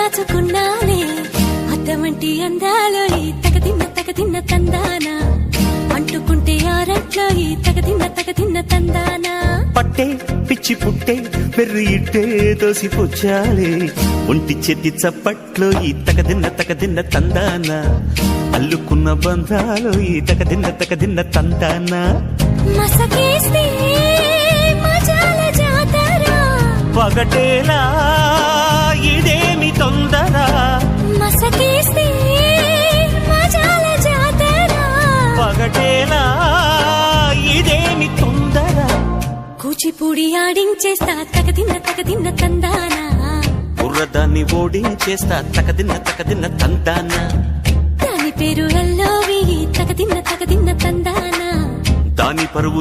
దాచుకున్నాలే అద్దమంటి అందాలో ఈ తగదిన్న తందానా అంటుకుంటే ఆరట్లో ఈ తగదిన్న తందానా పట్టే పిచ్చి పుట్టే పెర్రి ఇట్టే దోసిపుచ్చాలే ఒంటి చెట్టి చప్పట్లో ఈ తగదిన్న తందానా అల్లుకున్న బంధాలు ఈ తగదిన్న తందానా మసకేస్తే మజాల జాతర పగటేలా ఇదేమి తొందర మసకేస్తే మజాల జాతర పగటేలా ఇదేమి తొందర కూచిపూడి ఆడించేస్తా తగదిన్న తందానా బుర్రదాన్ని ఓడించేస్తా తగదిన్న తందానా దాని పేరు ఎల్లోవి తగదిన్న తందానా దాని పరువు